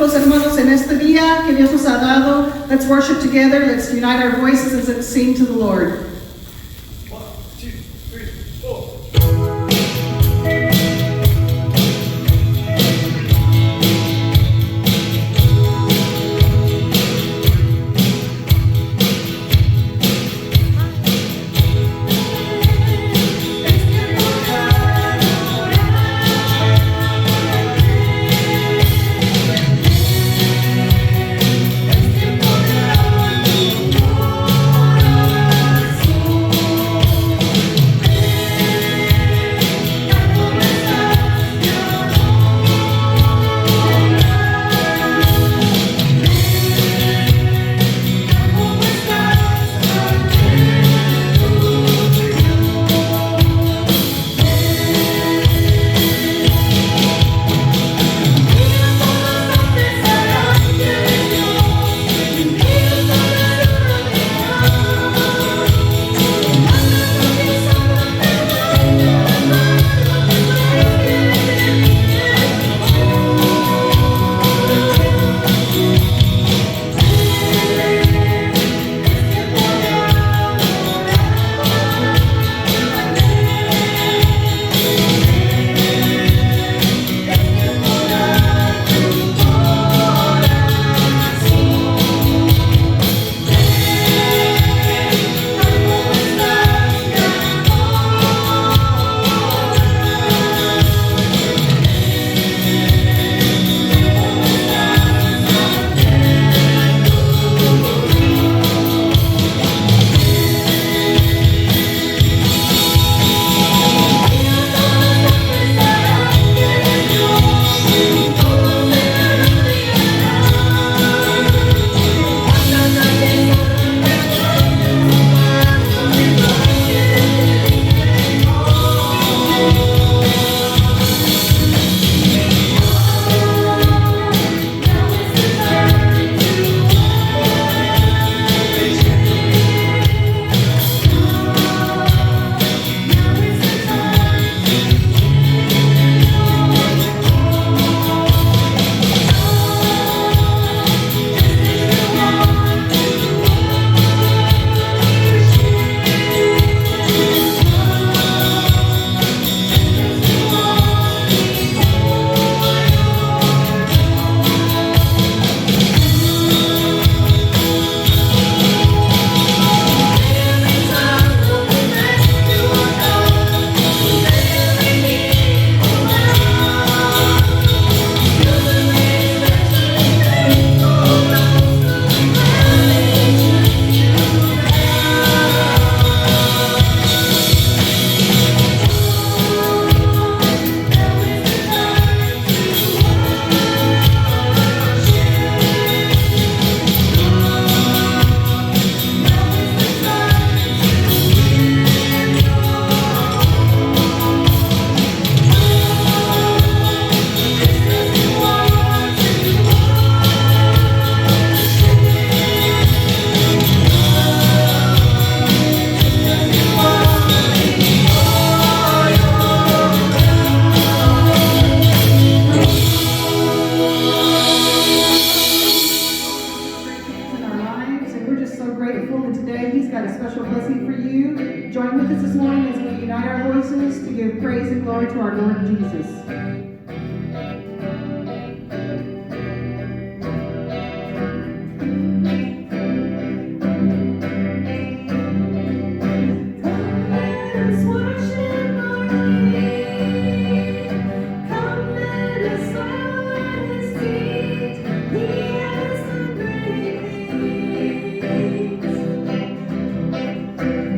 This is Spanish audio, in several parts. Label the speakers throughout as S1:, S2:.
S1: nosotros, hermanos, en este día que Dios nos ha dado. Let's worship together. Let's unite our voices and sing to the Lord.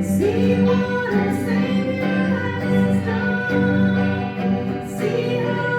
S2: See what a Savior has done. See how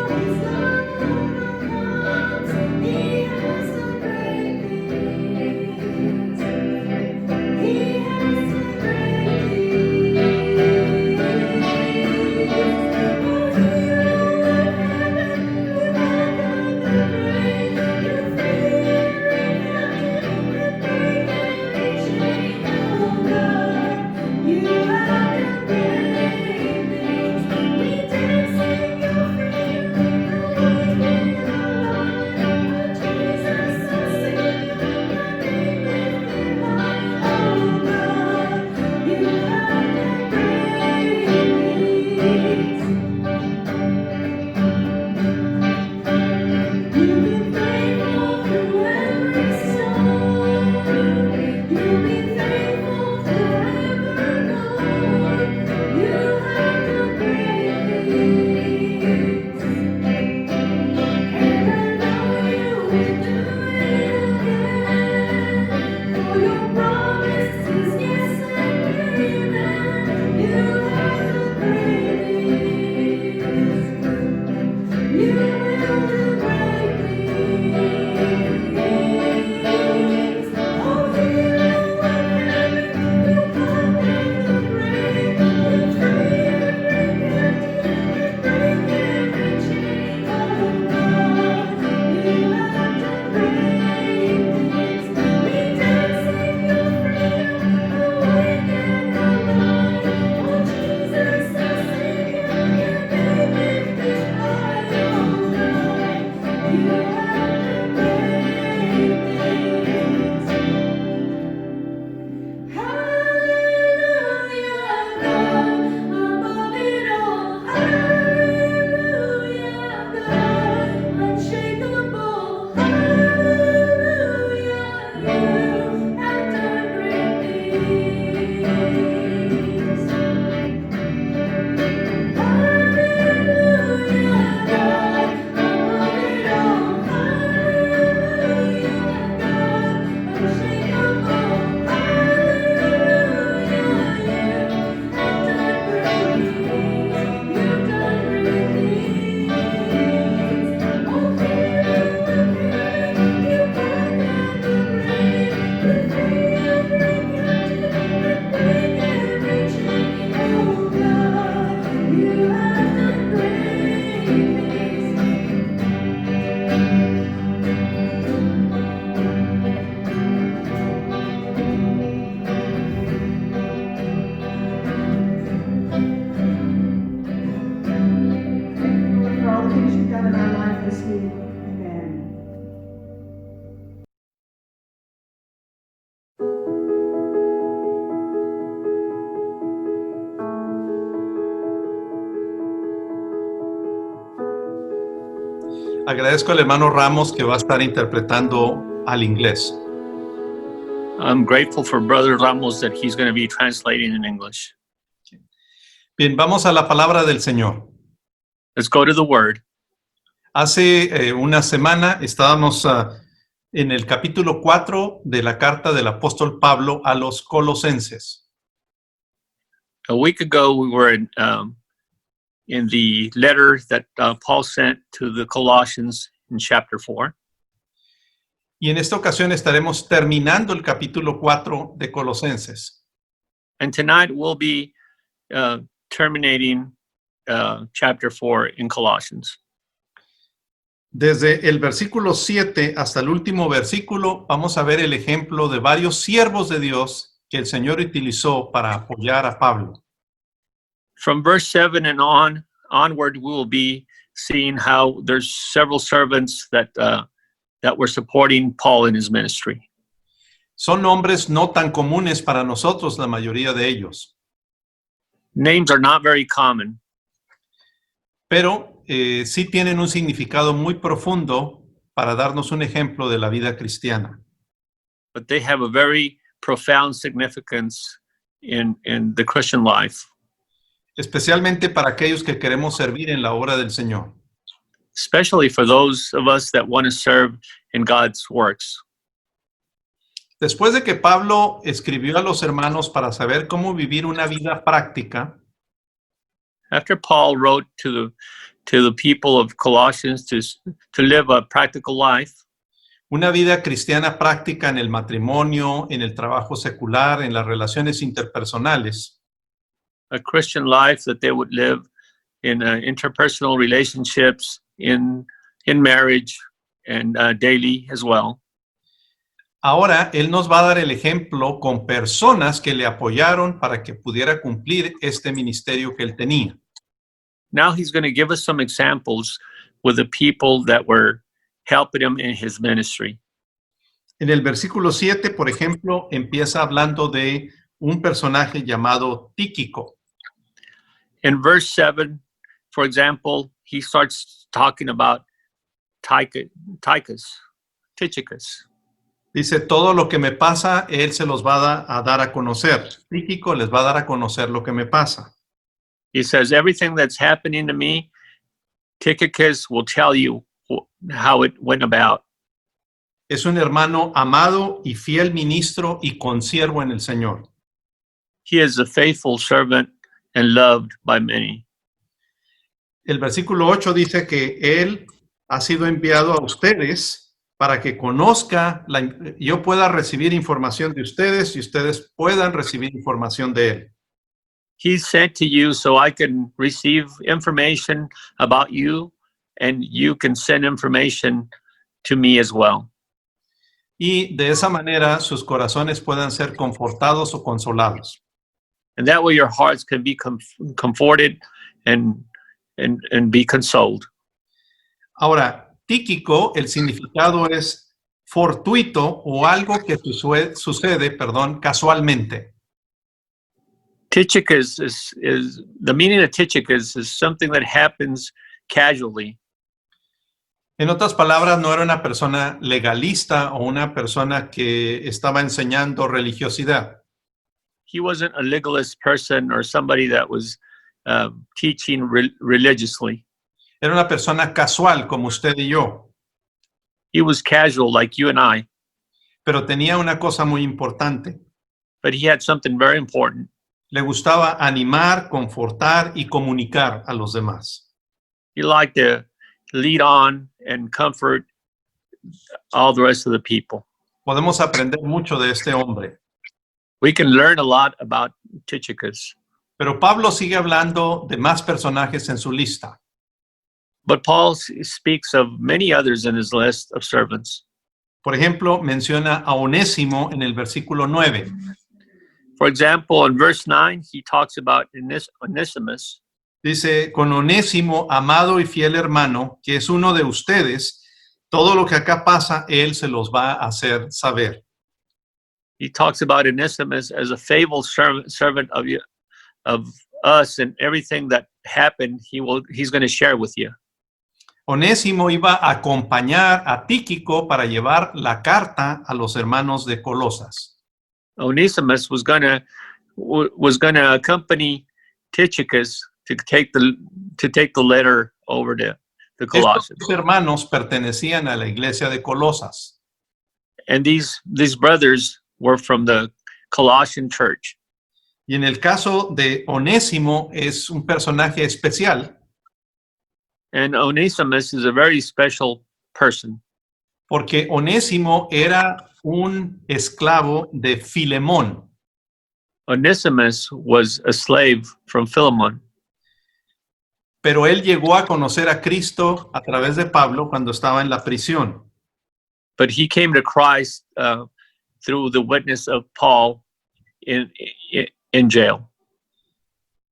S2: Agradezco al hermano Ramos que va a estar interpretando al inglés.
S3: I'm grateful for Brother Ramos that he's going to be translating in English.
S2: Bien, vamos a la palabra del Señor.
S3: Let's go to the Word.
S2: Hace una semana estábamos en el capítulo 4 de la carta del apóstol Pablo a los Colosenses.
S3: A week ago, we were in the letter that Paul sent to the Colossians in chapter 4.
S2: Y en esta ocasión estaremos terminando el capítulo 4 de Colosenses.
S3: And tonight we'll be terminating chapter 4 in Colossians.
S2: Desde el versículo 7 hasta el último versículo vamos a ver el ejemplo de varios siervos de Dios que el Señor utilizó para apoyar a Pablo.
S3: From verse 7 and onward, we will be seeing how there's several servants that were supporting Paul in his ministry.
S2: Son nombres no tan comunes para nosotros, la mayoría de ellos.
S3: Names are not very common,
S2: Pero sí tienen un significado muy profundo para darnos un ejemplo de la vida cristiana.
S3: but they have a very profound significance in the Christian life,
S2: Especialmente para aquellos que queremos servir en la obra del Señor.
S3: especially for those of us that want to serve in God's works.
S2: Después de que Pablo escribió a los hermanos para saber cómo vivir una vida práctica,
S3: After Paul wrote to the people of Colossians to live a practical life,
S2: una vida cristiana práctica en el matrimonio, en el trabajo secular, en las relaciones interpersonales,
S3: a Christian life that they would live in interpersonal relationships, in marriage, and daily as well.
S2: ahora él nos va a dar el ejemplo con personas que le apoyaron para que pudiera cumplir este ministerio que él tenía.
S3: Now he's going to give us some examples with the people that were helping him in his ministry.
S2: En el versículo 7, por ejemplo, empieza hablando de un personaje llamado Tíquico.
S3: In verse 7, for example, he starts talking about Tychicus.
S2: Dice, todo lo que me pasa, él se los va a dar a conocer. Tíquico les va a dar a conocer lo que me pasa.
S3: He says, everything that's happening to me, Tychicus will tell you how it went about.
S2: Es un hermano amado y fiel ministro y consiervo en el Señor.
S3: He is a faithful servant and loved by many.
S2: El versículo 8 dice que él ha sido enviado a ustedes para que conozca, yo pueda recibir información de ustedes y ustedes puedan recibir información de él.
S3: He's sent to you so I can receive information about you and you can send information to me as well.
S2: Y de esa manera sus corazones puedan ser confortados o consolados.
S3: And that way your hearts can be comforted and be consoled.
S2: Ahora, Tíquico, el significado es fortuito o algo que sucede, casualmente.
S3: Tychicus is the meaning of Tychicus is something that happens casually.
S2: En otras palabras, no era una persona legalista o una persona que estaba enseñando religiosidad.
S3: He wasn't a legalist person or somebody that was teaching religiously.
S2: Era una persona casual como usted y yo,
S3: He was casual like you and I,
S2: pero tenía una cosa muy importante.
S3: but he had something very important.
S2: Le gustaba animar, confortar y comunicar a los demás.
S3: He liked to lead on and comfort all the rest of the people.
S2: Podemos aprender mucho de este hombre.
S3: We can learn a lot about Tychicus.
S2: Pero Pablo sigue hablando de más personajes en su lista.
S3: But Paul speaks of many others in his list of servants.
S2: Por ejemplo, menciona a Onésimo en el versículo 9.
S3: For example, in verse 9, he talks about Onesimus.
S2: Dice, con Onésimo, amado y fiel hermano, que es uno de ustedes, todo lo que acá pasa, él se los va a hacer saber.
S3: He talks about Onesimus as a faithful servant of us, and everything that happened, he's going to share with you.
S2: Onésimo iba a acompañar a Tíquico para llevar la carta a los hermanos de Colosas.
S3: Onesimus was gonna accompany Tychicus to take the letter over to the Colossians.
S2: Estos hermanos pertenecían a la iglesia de Colosas.
S3: And these brothers were from the Colossian church.
S2: Y en el caso de Onésimo es un personaje especial
S3: And Onesimus is a very special person
S2: porque Onésimo era un esclavo de Filemón.
S3: Onesimus was a slave from Philemon,
S2: Pero él llegó a conocer a Cristo a través de Pablo cuando estaba en la prisión.
S3: but he came to Christ through the witness of Paul in jail.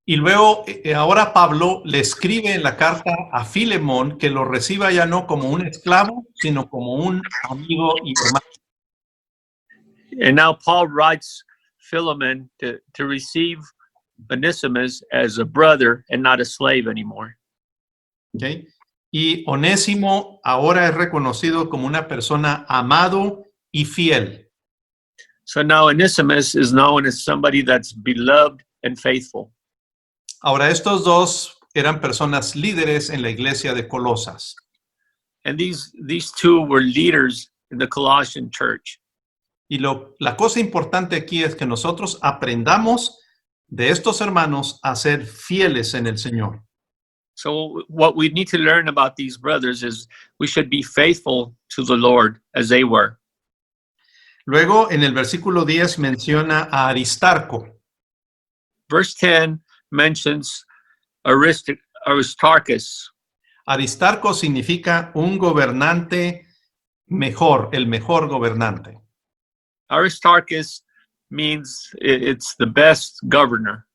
S2: Y luego, ahora Pablo le escribe en la carta a Filemón que lo reciba ya no como un esclavo, sino como un amigo y hermano.
S3: And now Paul writes Philemon to receive Onesimus as a brother and not a slave anymore.
S2: ¿Ok? Y Onésimo ahora es reconocido como una persona amado y fiel.
S3: So now Onesimus is known as somebody that's beloved and faithful.
S2: Ahora, estos dos eran personas líderes en la iglesia de Colosas.
S3: And these two were leaders in the Colossian church.
S2: Y la cosa importante aquí es que nosotros aprendamos de estos hermanos a ser fieles en el Señor.
S3: So what we need to learn about these brothers is we should be faithful to the Lord as they were.
S2: Luego, en el versículo 10 menciona a Aristarco.
S3: Verse 10 mentions Aristarchus.
S2: Aristarco significa un gobernante mejor, el mejor gobernante.
S3: Aristarchus means it's the best governor.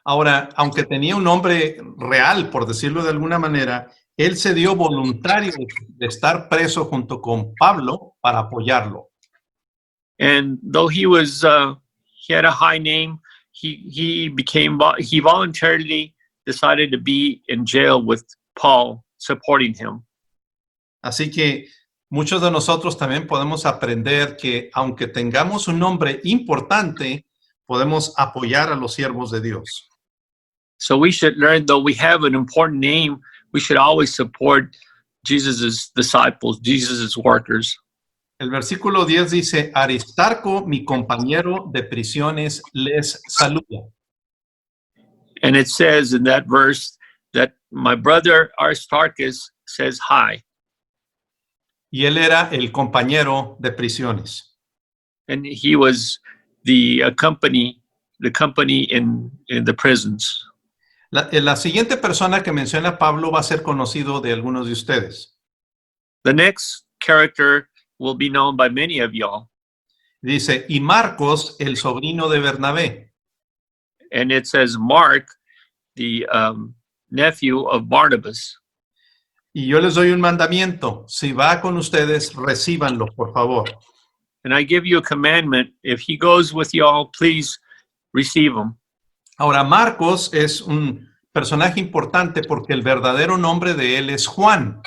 S2: Ahora, aunque tenía un nombre real, por decirlo de alguna manera, él se dio voluntario de estar preso junto con Pablo para apoyarlo.
S3: And though he had a high name, he voluntarily decided to be in jail with Paul, supporting him.
S2: Así que muchos de nosotros también podemos aprender que aunque tengamos un nombre importante, podemos apoyar a los siervos de Dios.
S3: So we should learn, though we have an important name, we should always support Jesus's disciples, Jesus's workers.
S2: El versículo 10 dice, Aristarco, mi compañero de prisiones, les saluda.
S3: And it says in that verse that my brother Aristarchus says hi.
S2: Y él era el compañero de prisiones.
S3: And he was the company in the prisons.
S2: La siguiente persona que menciona Pablo va a ser conocido de algunos de ustedes.
S3: The next character will be known by many of y'all.
S2: Dice, y Marcos, el sobrino de Bernabé.
S3: And it says Mark, the nephew of Barnabas.
S2: Y yo les doy un mandamiento. Si va con ustedes, recíbanlo, por favor.
S3: And I give you a commandment. If he goes with y'all, please receive him.
S2: Ahora, Marcos es un personaje importante porque el verdadero nombre de él es Juan.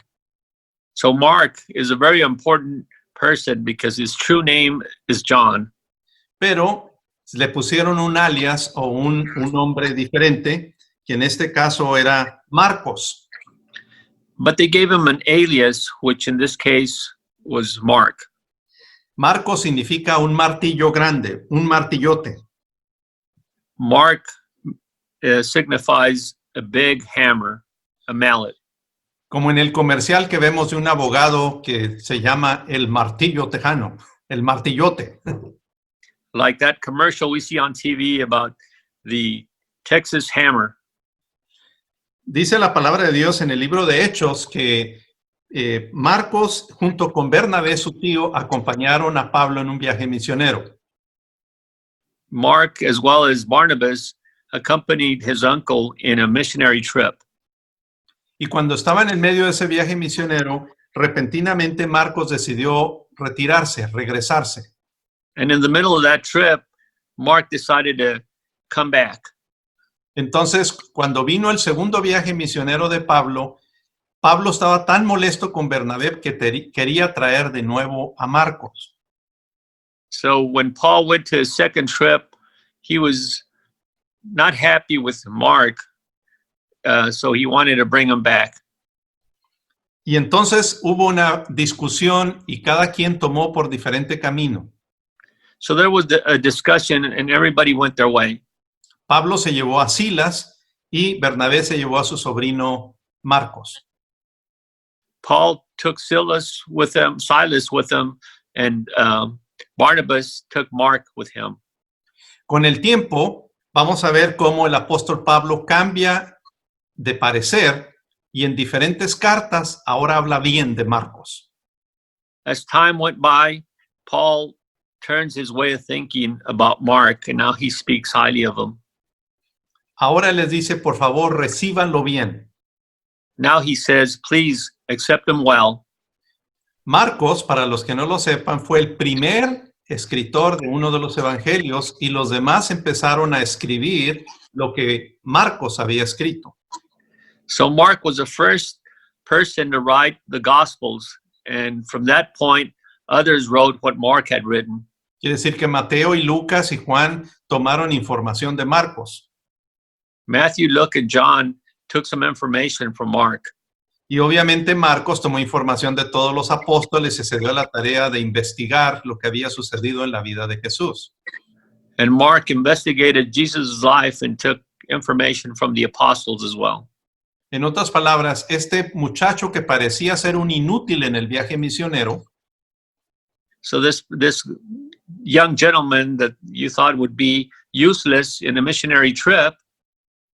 S3: So Mark is a very important person because his true name is John.
S2: Pero le pusieron un alias o un nombre diferente, que en este caso era Marcos.
S3: But they gave him an alias, which in this case was Mark.
S2: Marcos significa un martillo grande, un martillote.
S3: Mark signifies a big hammer, a mallet.
S2: Como en el comercial que vemos de un abogado que se llama el martillo tejano, el martillote.
S3: Like that commercial we see on TV about the Texas hammer.
S2: Dice la palabra de Dios en el libro de Hechos que Marcos junto con Bernabé, su tío, acompañaron a Pablo en un viaje misionero.
S3: Mark, as well as Barnabas, accompanied his uncle in a missionary trip.
S2: Y cuando estaban en medio de ese viaje misionero, repentinamente Marcos decidió retirarse, regresarse.
S3: And in the middle of that trip, Mark decided to come back.
S2: Entonces, cuando vino el segundo viaje misionero de Pablo, Pablo estaba tan molesto con Bernabé que quería traer de nuevo a Marcos.
S3: So when Paul went to his second trip, he was not happy with Mark, so he wanted to bring him back.
S2: Y entonces hubo una discusión y cada quien tomó por diferente camino.
S3: So there was a discussion, and everybody went their way.
S2: Pablo se llevó a Silas y Bernabé se llevó a su sobrino Marcos.
S3: Paul took Silas with him, and Barnabas took Mark with him.
S2: Con el tiempo, vamos a ver cómo el apóstol Pablo cambia de parecer y en diferentes cartas ahora habla bien de Marcos.
S3: As time went by, Paul turns his way of thinking about Mark, and now he speaks highly of him.
S2: Ahora les dice, por favor, recíbanlo bien.
S3: Now he says, please accept him well.
S2: Marcos, para los que no lo sepan, fue el primer escritor de uno de los evangelios y los demás empezaron a escribir lo que Marcos había escrito.
S3: So Mark was the first person to write the Gospels, and from that point, others wrote what Mark had written.
S2: Quiere decir que Mateo y Lucas y Juan tomaron información de Marcos.
S3: Matthew, Luke, and John took some information from Mark.
S2: Y obviamente Marcos tomó información de todos los apóstoles y se dio la tarea de investigar lo que había sucedido en la vida de Jesús.
S3: And Mark investigated Jesus' life and took information from the apostles as well.
S2: En otras palabras, este muchacho que parecía ser un inútil en el viaje misionero,
S3: So this young gentleman that you thought would be useless in a missionary trip,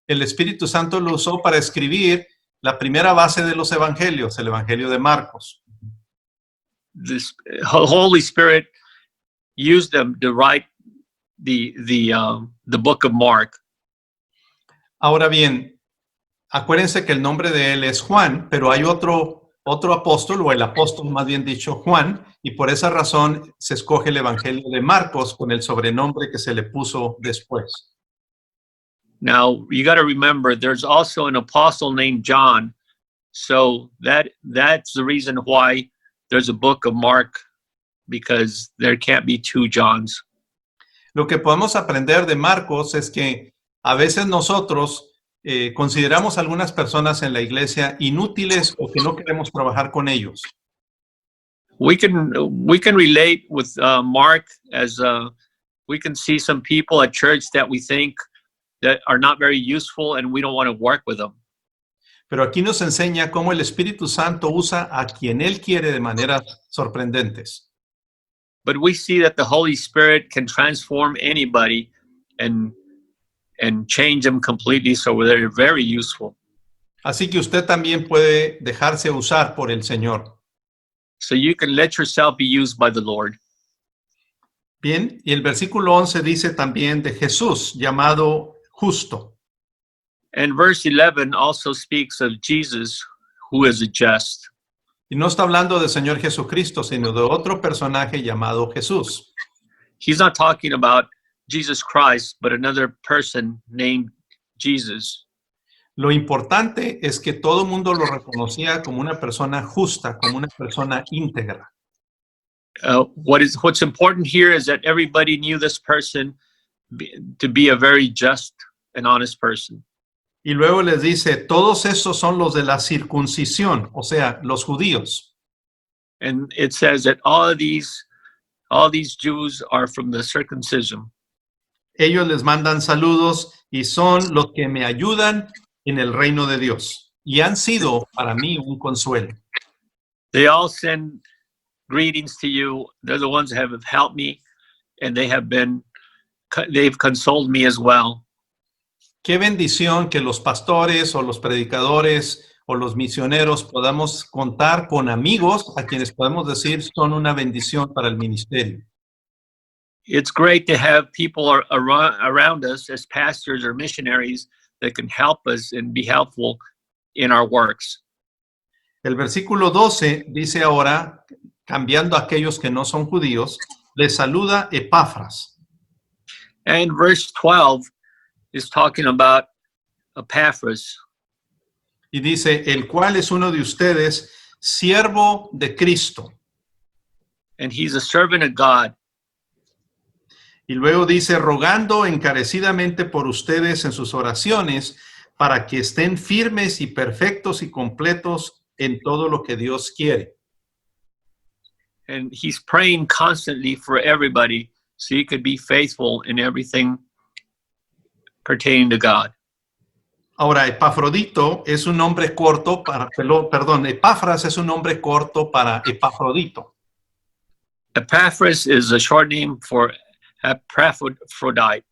S2: el Espíritu Santo lo usó para escribir la primera base de los evangelios, el Evangelio de Marcos.
S3: this Holy Spirit used them to write the book of Mark.
S2: Ahora bien, acuérdense que el nombre de él es Juan, pero hay otro apóstol, o el apóstol más bien dicho, Juan, y por esa razón se escoge el Evangelio de Marcos con el sobrenombre que se le puso después.
S3: Now you got to remember, there's also an apostle named John, so that's the reason why there's a book of Mark, because there can't be two Johns.
S2: Lo que podemos aprender de Marcos es que a veces nosotros consideramos a algunas personas en la iglesia inútiles o que no queremos trabajar con ellos.
S3: We can relate with Mark as we can see some people at church that we think that are not very useful and we don't want to work with them.
S2: Pero aquí nos enseña cómo el Espíritu Santo usa a quien Él quiere de maneras sorprendentes.
S3: But we see that the Holy Spirit can transform anybody and change them completely, so they're very useful.
S2: Así que usted también puede dejarse usar por el Señor.
S3: So you can let yourself be used by the Lord.
S2: Bien, y el versículo 11 dice también de Jesús, llamado justo.
S3: And verse 11 also speaks of Jesus, who is a just.
S2: Y no está hablando del Señor Jesucristo, sino de otro personaje llamado Jesús.
S3: He's not talking about Jesus Christ, but another person named Jesus.
S2: Lo importante es que todo el mundo lo reconocía como una persona justa, como una persona íntegra.
S3: What's important here is that everybody knew this person to be a very just and honest person.
S2: Y luego les dice, todos esos son los de la circuncisión, o sea, los judíos.
S3: And it says that all these Jews are from the circumcision.
S2: Ellos les mandan saludos y son los que me ayudan en el reino de Dios. Y han sido para mí un consuelo.
S3: They all send greetings to you. They're the ones that have helped me, and they've consoled me as well.
S2: Qué bendición que los pastores o los predicadores o los misioneros podamos contar con amigos a quienes podemos decir son una bendición para el ministerio.
S3: It's great to have people around us as pastors or missionaries that can help us and be helpful in our works.
S2: El versículo 12 dice ahora, cambiando a aquellos que no son judíos, les saluda Epafras.
S3: And verse 12 is talking about Epaphras.
S2: Y dice, el cual es uno de ustedes, siervo de Cristo.
S3: and he's a servant of God.
S2: Y luego dice, rogando encarecidamente por ustedes en sus oraciones, para que estén firmes y perfectos y completos en todo lo que Dios quiere.
S3: And he's praying constantly for everybody so he could be faithful in everything pertaining to God.
S2: Ahora, Epafrodito es un nombre corto para, perdón, Epafras es un nombre corto para Epafrodito.
S3: Epaphras is a short name for Epaphroditus.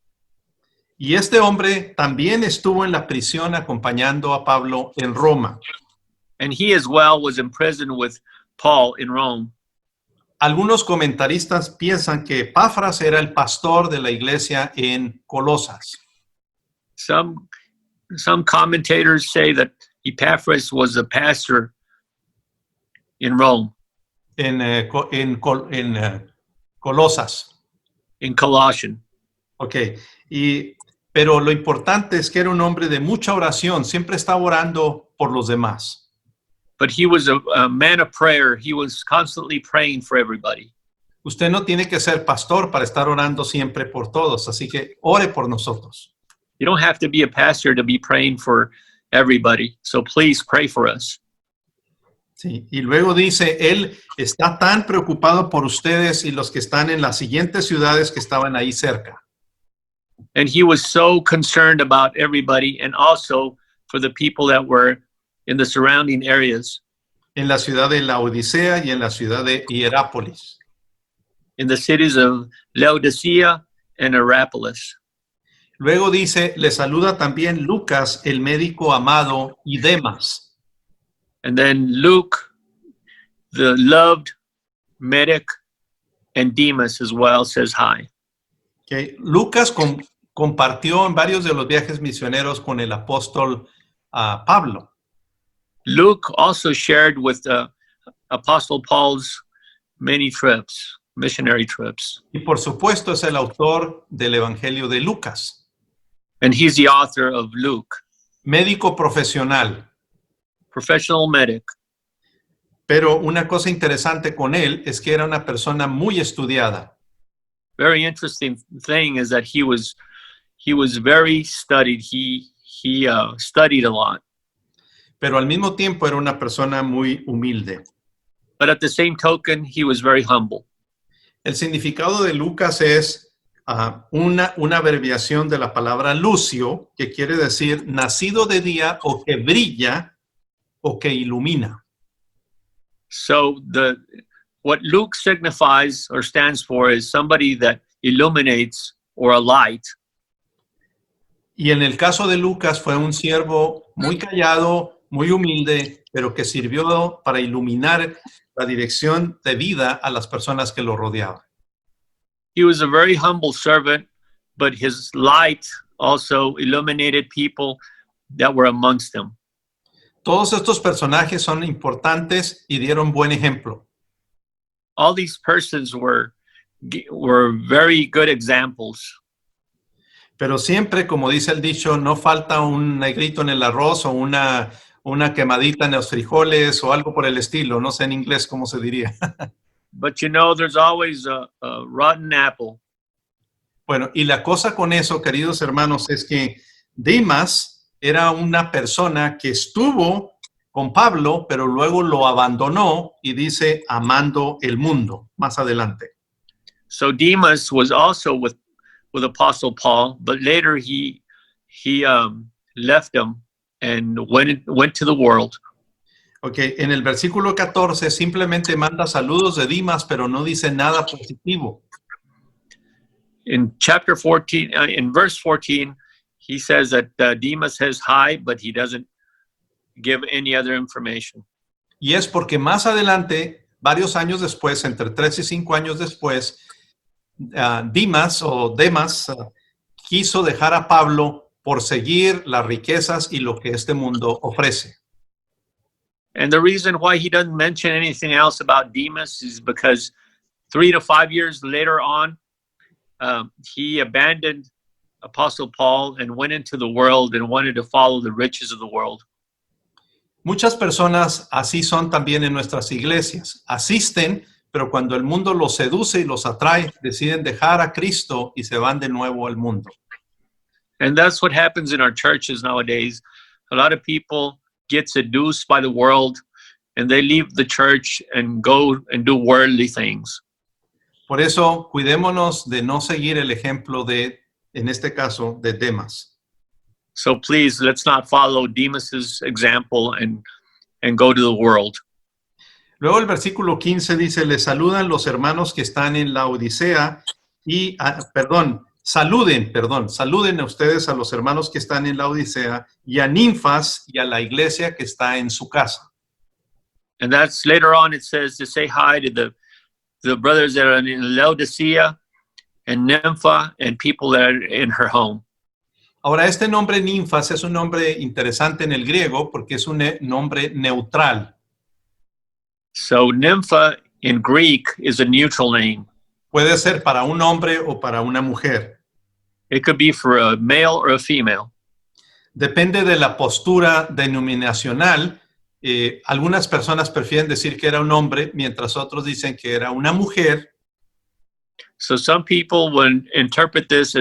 S2: Y este hombre también estuvo en la prisión acompañando a Pablo en Roma.
S3: And he as well was imprisoned with Paul in Rome.
S2: Algunos comentaristas piensan que Epafras era el pastor de la iglesia en Colosas.
S3: Some commentators say that Epaphras was a pastor in Rome,
S2: Colosas.
S3: in Colossian.
S2: Ok, pero lo importante es que era un hombre de mucha oración, siempre estaba orando por los demás.
S3: But he was a man of prayer. He was constantly praying for everybody.
S2: Usted no tiene que ser pastor para estar orando siempre por todos, así que ore por nosotros.
S3: You don't have to be a pastor to be praying for everybody. So please pray for us.
S2: Sí, y luego dice, él está tan preocupado por ustedes y los que están en las siguientes ciudades que estaban ahí cerca.
S3: And he was so concerned about everybody and also for the people that were in the surrounding areas,
S2: En la ciudad de Laodicea y en la ciudad de Hierápolis.
S3: in the cities of Laodicea and Hierapolis.
S2: Luego dice, le saluda también Lucas, el médico amado, y Demas.
S3: And then Luke, the loved medic, and Demas as well says hi.
S2: Okay. Lucas compartió en varios de los viajes misioneros con el apóstol Pablo.
S3: Luke also shared with Apostle Paul's many trips, missionary trips.
S2: Y por supuesto es el autor del Evangelio de Lucas.
S3: And he's the author of Luke,
S2: Médico profesional.
S3: professional medic.
S2: Pero una cosa interesante con él es que era una persona muy estudiada.
S3: Very interesting thing is that he was very studied. He studied a lot.
S2: Pero al mismo tiempo era una persona muy humilde.
S3: But at the same token, he was very humble.
S2: El significado de Lucas es una abreviación de la palabra lucio, que quiere decir nacido de día o que brilla o que ilumina.
S3: So what Luke signifies or stands for is somebody that illuminates or a light.
S2: Y en el caso de Lucas fue un siervo muy callado, muy humilde, pero que sirvió para iluminar la dirección de vida a las personas que lo rodeaban.
S3: He was a very humble servant, but his light also illuminated people that were amongst him.
S2: Todos estos personajes son importantes y dieron buen ejemplo.
S3: All these persons were very good examples.
S2: Pero siempre, como dice el dicho, no falta un negrito en el arroz o una quemadita en los frijoles o algo por el estilo. No sé en inglés cómo se diría.
S3: But you know, there's always a rotten apple.
S2: Bueno, y la cosa con eso, queridos hermanos, es que Demas era una persona que estuvo con Pablo, pero luego lo abandonó y dice amando el mundo, más adelante.
S3: So Demas was also with Apostle Paul, but later he left him and went to the world.
S2: Ok, en el versículo 14 simplemente manda saludos de Demas, pero no dice nada positivo.
S3: In chapter 14, in verse 14, he says that Demas says hi, but he doesn't give any other information.
S2: Y es porque más adelante, varios años después, entre 3 y 5 años después, Demas quiso dejar a Pablo por seguir las riquezas y lo que este mundo ofrece.
S3: And the reason why he doesn't mention anything else about Demas is because 3 to 5 years later on, he abandoned Apostle Paul and went into the world and wanted to follow the riches of the world.
S2: Muchas personas así son también en nuestras iglesias. Asisten, pero cuando el mundo los seduce y los atrae, deciden dejar a Cristo y se van de nuevo al mundo.
S3: And that's what happens in our churches nowadays. A lot of people get seduced by the world and they leave the church and go and do worldly things.
S2: Por eso, cuidémonos de no seguir el ejemplo de, en este caso, de Demas.
S3: So please, let's not follow Demas's example and go to the world.
S2: Luego el versículo 15 dice, les saludan los hermanos que están en la Odisea y, saluden a ustedes a los hermanos que están en la Odisea y a Ninfas y a la iglesia que está en su casa.
S3: And that's later on, it says to say hi to the brothers that are in Laodicea and Nympha and people that are in her home.
S2: Ahora, este nombre Ninfas es un nombre interesante en el griego porque es un nombre neutral.
S3: So Nympha in Greek is a neutral name.
S2: Puede ser para un hombre o para una mujer.
S3: It could be for a male or a female.
S2: Depende de la postura denominacional. Algunas personas prefieren decir que era un hombre, mientras otros dicen que era una mujer.
S3: So some people will interpret this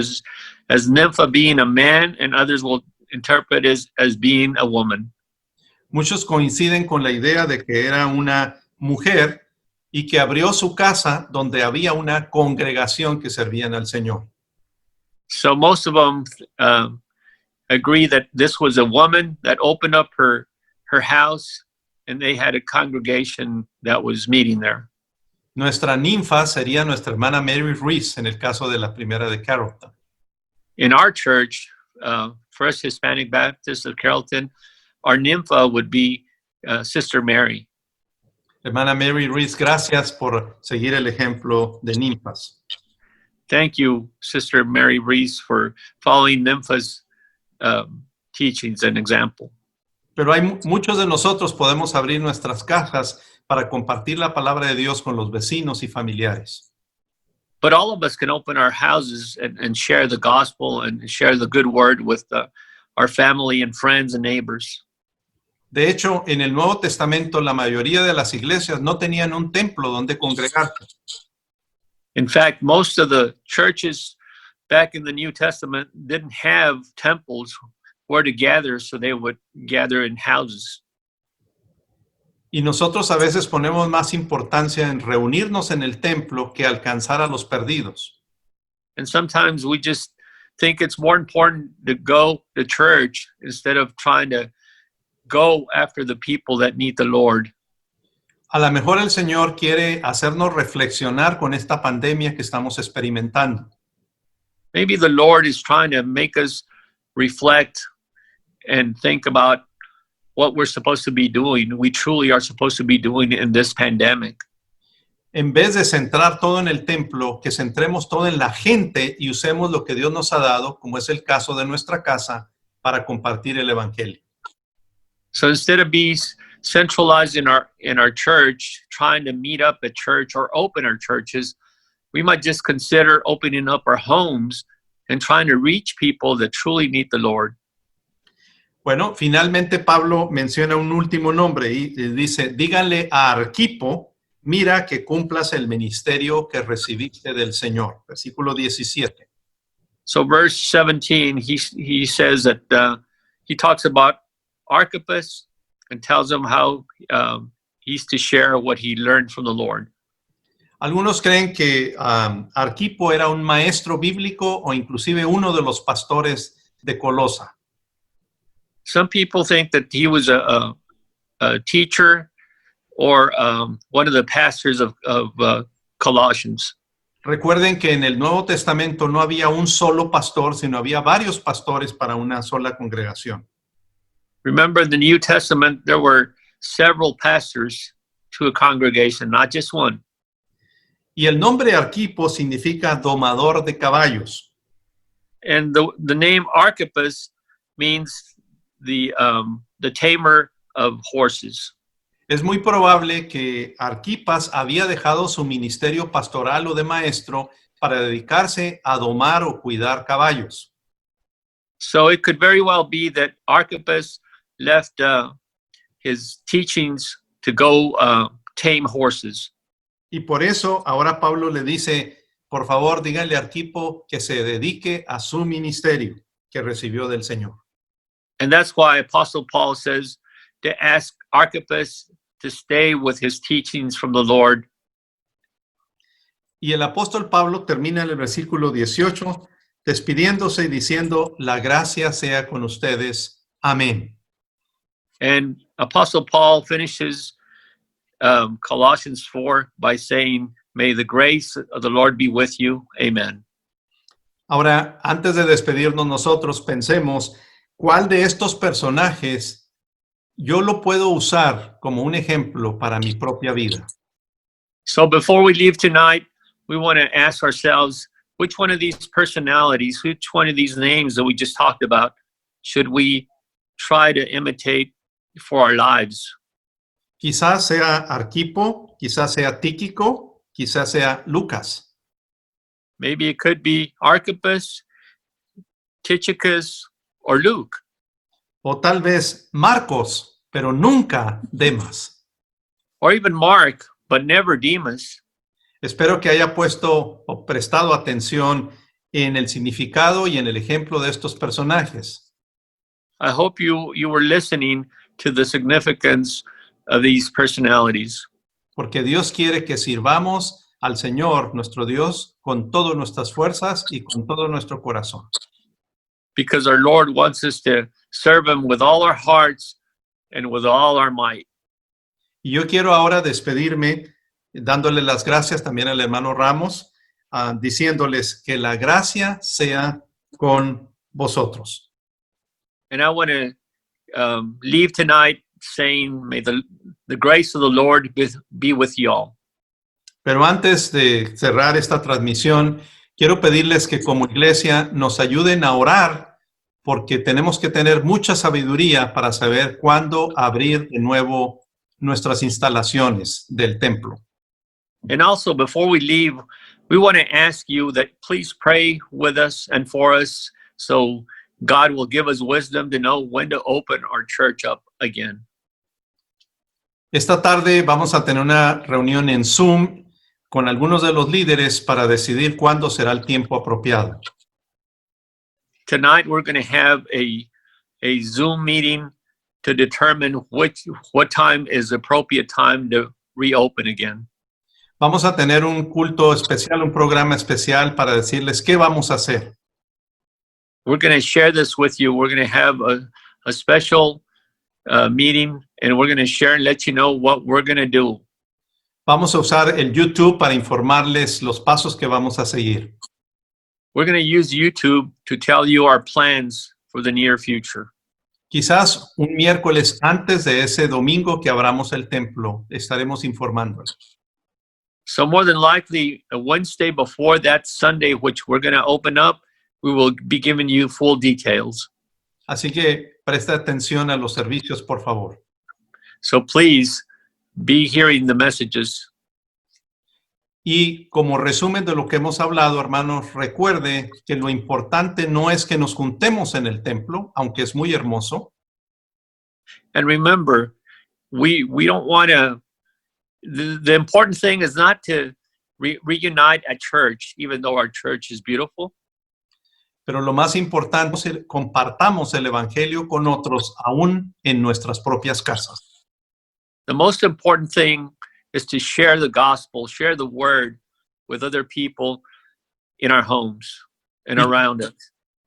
S3: as Nympha being a man, and others will interpret it as being a woman.
S2: Muchos coinciden con la idea de que era una mujer y que abrió su casa donde había una congregación que servían al Señor.
S3: So most of them agree that this was a woman that opened up her house, and they had a congregation that was meeting there.
S2: Nuestra ninfa sería nuestra hermana Mary Reese en el caso de la primera de Carrollton.
S3: In our church, First Hispanic Baptist of Carrollton, our Nympha would be Sister Mary.
S2: Hermana Mary Reese, gracias por seguir el ejemplo de ninfas.
S3: Thank you, Sister Mary Reese, for following Nympha's teachings and example.
S2: Pero muchos de nosotros podemos abrir nuestras cajas para compartir la palabra de Dios con los vecinos y familiares.
S3: But all of us can open our houses and share the gospel and share the good word with our family and friends and neighbors.
S2: De hecho, en el Nuevo Testamento, la mayoría de las iglesias no tenían un templo donde congregarse.
S3: In fact, most of the churches back in the New Testament didn't have temples where to gather, so they would gather in houses.
S2: Y nosotros a veces ponemos más importancia en reunirnos en el templo que alcanzar a los perdidos.
S3: And sometimes we just think it's more important to go to church instead of trying to go after the people that need the Lord.
S2: A lo mejor el Señor quiere hacernos reflexionar con esta pandemia que estamos experimentando.
S3: Maybe the Lord is trying to make us reflect and think about what we're supposed to be doing. We truly are supposed to be doing in this pandemic.
S2: En vez de centrar todo en el templo, que centremos todo en la gente y usemos lo que Dios nos ha dado, como es el caso de nuestra casa, para compartir el evangelio.
S3: So instead of being centralized in our church, trying to meet up at church or open our churches, we might just consider opening up our homes and trying to reach people that truly need the Lord.
S2: Bueno, finalmente Pablo menciona un último nombre y dice, díganle a Arquipo, mira que cumplas el ministerio que recibiste del Señor. Versículo 17.
S3: So verse 17, he says that he talks about Archippus and tells him how he's to share what he learned from the Lord.
S2: Algunos creen que Arquipo era un maestro bíblico o inclusive uno de los pastores de Colosa.
S3: Some people think that he was a teacher or one of the pastors of Colossians.
S2: Recuerden que en el Nuevo Testamento no había un solo pastor, sino había varios pastores para una sola congregación.
S3: Remember, in the New Testament, there were several pastors to a congregation, not just one.
S2: Y el nombre Arquipo significa domador de caballos.
S3: And the name Archippus means the tamer of horses.
S2: Es muy probable que Arquipas había dejado su ministerio pastoral o de maestro para dedicarse a domar o cuidar caballos.
S3: So it could very well be that Archippus left his teachings to go tame horses.
S2: Y por eso ahora Pablo le dice, por favor, díganle a Arquipo que se dedique a su ministerio que recibió del Señor.
S3: And that's why Apostle Paul says to ask Archippus to stay with his teachings from the Lord.
S2: Y el apóstol Pablo termina en el versículo 18 despidiéndose y diciendo, la gracia sea con ustedes. Amén.
S3: And Apostle Paul finishes Colossians 4 by saying, may the grace of the Lord be with you. Amen.
S2: Ahora, antes de despedirnos nosotros, pensemos, ¿cuál de estos personajes yo lo puedo usar como un ejemplo para mi propia vida?
S3: So before we leave tonight, we want to ask ourselves, which one of these personalities, which one of these names that we just talked about, should we try to imitate for our lives?
S2: Quizás sea Arquipo, quizás sea Tíquico, quizás sea Lucas.
S3: Maybe it could be Archippus, Tychicus, or Luke.
S2: O tal vez Marcos, pero nunca Demas.
S3: Or even Mark, but never Demas.
S2: Espero que haya puesto o prestado atención en el significado y en el ejemplo de estos personajes.
S3: I hope you were listening to the significance of these personalities.
S2: Porque Dios quiere que sirvamos al Señor, nuestro Dios, con todas nuestras fuerzas y con todo nuestro corazón.
S3: Because our Lord wants us to serve Him with all our hearts and with all our might.
S2: Y yo quiero ahora despedirme dándole las gracias también al hermano Ramos, diciéndoles que la gracia sea con vosotros.
S3: And I want to leave tonight saying, may the grace of the Lord be with you all.
S2: Pero antes de cerrar esta transmisión, quiero pedirles que como iglesia nos ayuden a orar porque tenemos que tener mucha sabiduría para saber cuándo abrir de nuevo nuestras instalaciones del templo.
S3: And also, before we leave, we want to ask you that please pray with us and for us so God will give us wisdom to know when to open our church up again.
S2: Esta tarde vamos a tener una reunión en Zoom con algunos de los líderes para decidir cuándo será el tiempo apropiado.
S3: Tonight, we're going to have a Zoom meeting to determine what time is the appropriate time to reopen again.
S2: Vamos a tener un culto especial, un programa especial para decirles qué vamos a hacer.
S3: We're going to share this with you. We're going to have a special meeting, and we're going to share and let you know what we're going to do.
S2: Vamos a usar el YouTube para informarles los pasos que vamos a seguir.
S3: We're going to use YouTube to tell you our plans for the near future.
S2: Quizás un miércoles antes de ese domingo que abramos el templo, estaremos informándoles.
S3: So more than likely, a Wednesday before that Sunday, which we're going to open up, we will be giving you full details.
S2: Así que presta atención a los servicios, por favor.
S3: So please be hearing the messages.
S2: Y como resumen de lo que hemos hablado, hermanos, recuerde que lo importante no es que nos juntemos en el templo, aunque es muy hermoso.
S3: And remember, we don't want to, the important thing is not to reunite at church, even though our church is beautiful.
S2: Pero lo más importante es que compartamos el evangelio con otros, aún en nuestras propias casas.
S3: The most important thing is to share the gospel, share the word with other people in our homes and around us.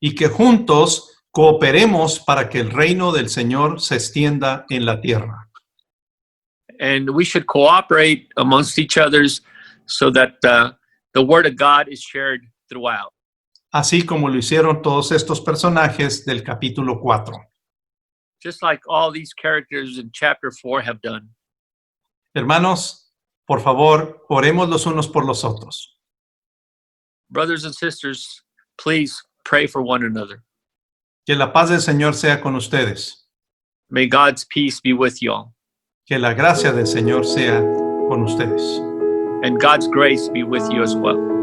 S2: Y que juntos cooperemos para que el reino del Señor se extienda en la tierra.
S3: And we should cooperate amongst each others so that the word of God is shared throughout.
S2: Así como lo hicieron todos estos personajes del capítulo 4.
S3: Just like all these characters in chapter 4 have done.
S2: Hermanos, por favor, oremos los unos por los otros.
S3: Brothers and sisters, please pray for one another.
S2: Que la paz del Señor sea con ustedes.
S3: May God's peace be with you all.
S2: Que la gracia del Señor sea con ustedes.
S3: And God's grace be with you as well.